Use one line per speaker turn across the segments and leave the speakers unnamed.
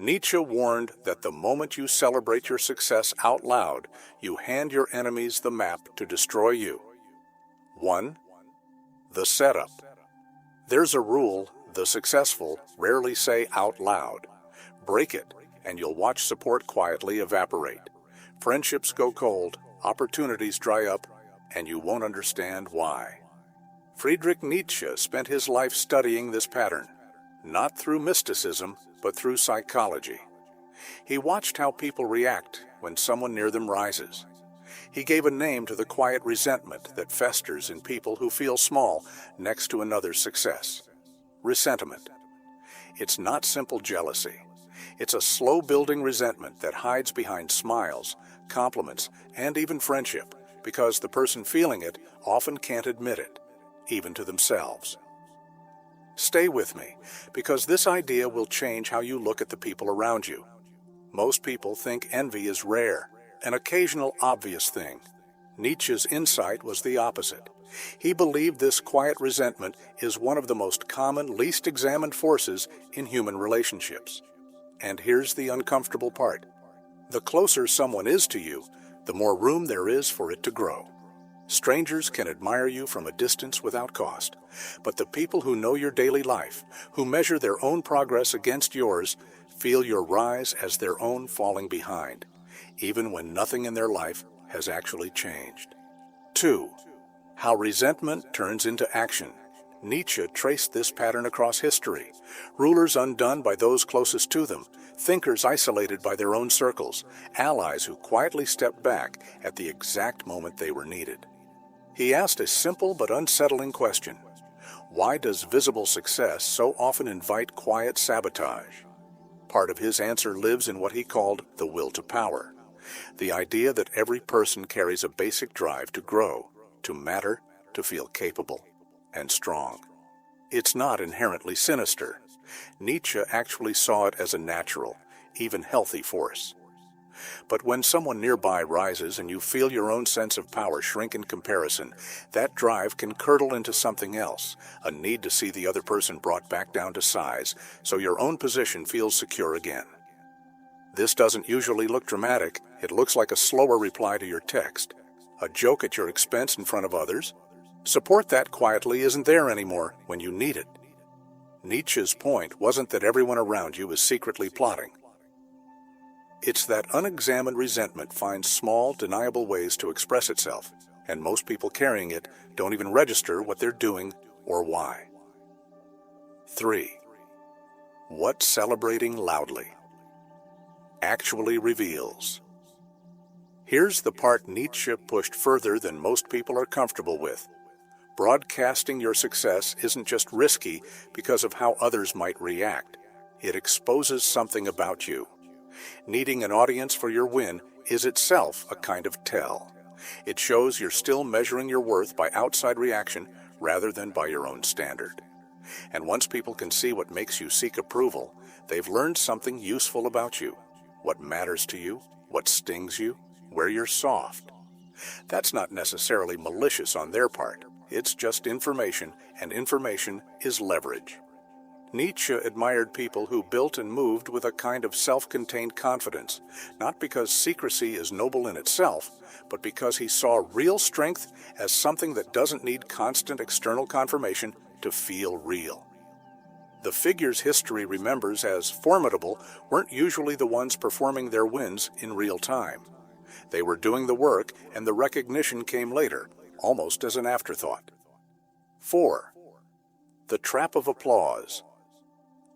Nietzsche warned that the moment you celebrate your success out loud, you hand your enemies the map to destroy you. 1. The setup. There's a rule the successful rarely say out loud. Break it, and you'll watch support quietly evaporate. Friendships go cold, opportunities dry up, and you won't understand why. Friedrich Nietzsche spent his life studying this pattern, not through mysticism, but through psychology. He watched how people react when someone near them rises. He gave a name to the quiet resentment that festers in people who feel small next to another's success. Ressentiment. It's not simple jealousy. It's a slow-building resentment that hides behind smiles, compliments, and even friendship, because the person feeling it often can't admit it, even to themselves. Stay with me, because this idea will change how you look at the people around you. Most people think envy is rare, an occasional obvious thing. Nietzsche's insight was the opposite. He believed this quiet resentment is one of the most common, least examined forces in human relationships. And here's the uncomfortable part. The closer someone is to you, the more room there is for it to grow. Strangers can admire you from a distance without cost, but the people who know your daily life, who measure their own progress against yours, feel your rise as their own falling behind, even when nothing in their life has actually changed. 2. How resentment turns into action. Nietzsche traced this pattern across history. Rulers undone by those closest to them, thinkers isolated by their own circles, allies who quietly stepped back at the exact moment they were needed. He asked a simple but unsettling question. Why does visible success so often invite quiet sabotage? Part of his answer lives in what he called the will to power, the idea that every person carries a basic drive to grow, to matter, to feel capable and strong. It's not inherently sinister. Nietzsche actually saw it as a natural, even healthy force. But when someone nearby rises and you feel your own sense of power shrink in comparison, that drive can curdle into something else, a need to see the other person brought back down to size, so your own position feels secure again. This doesn't usually look dramatic. It looks like a slower reply to your text, a joke at your expense in front of others. Support that quietly isn't there anymore when you need it. Nietzsche's point wasn't that everyone around you is secretly plotting. It's that unexamined resentment finds small, deniable ways to express itself, and most people carrying it don't even register what they're doing or why. 3. What celebrating loudly actually reveals. Here's the part Nietzsche pushed further than most people are comfortable with. Broadcasting your success isn't just risky because of how others might react. It exposes something about you. Needing an audience for your win is itself a kind of tell. It shows you're still measuring your worth by outside reaction rather than by your own standard. And once people can see what makes you seek approval, they've learned something useful about you, what matters to you, what stings you, where you're soft. That's not necessarily malicious on their part. It's just information, and information is leverage. Nietzsche admired people who built and moved with a kind of self-contained confidence, not because secrecy is noble in itself, but because he saw real strength as something that doesn't need constant external confirmation to feel real. The figures history remembers as formidable weren't usually the ones performing their wins in real time. They were doing the work, and the recognition came later, almost as an afterthought. 4. The trap of applause.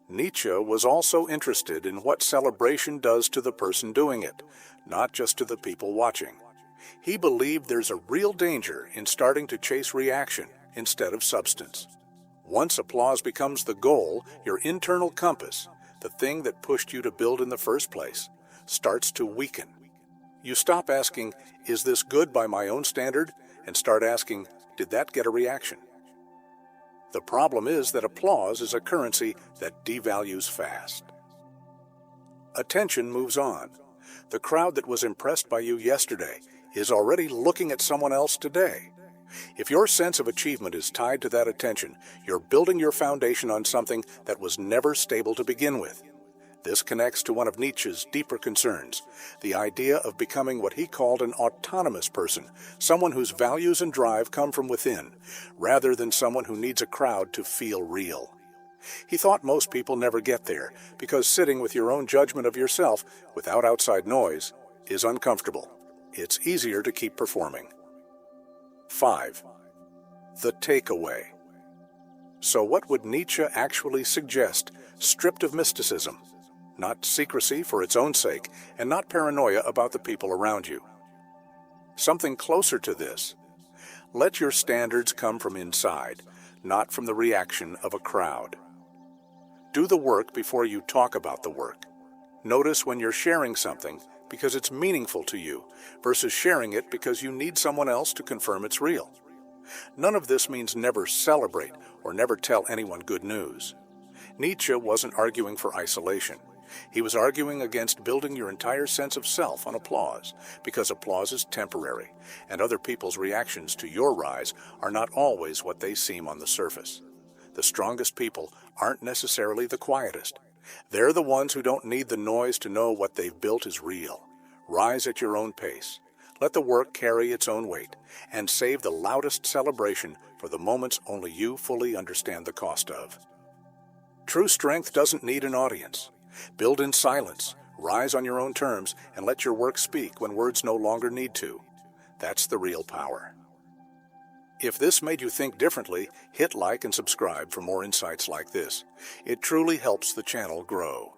Nietzsche was also interested in what celebration does to the person doing it, not just to the people watching. He believed there's a real danger in starting to chase reaction instead of substance. Once applause becomes the goal, your internal compass, the thing that pushed you to build in the first place, starts to weaken. You stop asking, "Is this good by my own standard?" and start asking, "Did that get a reaction?" The problem is that applause is a currency that devalues fast. Attention moves on. The crowd that was impressed by you yesterday is already looking at someone else today. If your sense of achievement is tied to that attention, you're building your foundation on something that was never stable to begin with. This connects to one of Nietzsche's deeper concerns, the idea of becoming what he called an autonomous person, someone whose values and drive come from within, rather than someone who needs a crowd to feel real. He thought most people never get there, because sitting with your own judgment of yourself, without outside noise, is uncomfortable. It's easier to keep performing. 5. The takeaway. So what would Nietzsche actually suggest, stripped of mysticism? Not secrecy for its own sake, and not paranoia about the people around you. Something closer to this. Let your standards come from inside, not from the reaction of a crowd. Do the work before you talk about the work. Notice when you're sharing something because it's meaningful to you, versus sharing it because you need someone else to confirm it's real. None of this means never celebrate or never tell anyone good news. Nietzsche wasn't arguing for isolation. He was arguing against building your entire sense of self on applause, because applause is temporary, and other people's reactions to your rise are not always what they seem on the surface. The strongest people aren't necessarily the quietest. They're the ones who don't need the noise to know what they've built is real. Rise at your own pace. Let the work carry its own weight, and save the loudest celebration for the moments only you fully understand the cost of. True strength doesn't need an audience. Build in silence, rise on your own terms, and let your work speak when words no longer need to. That's the real power. If this made you think differently, hit like and subscribe for more insights like this. It truly helps the channel grow.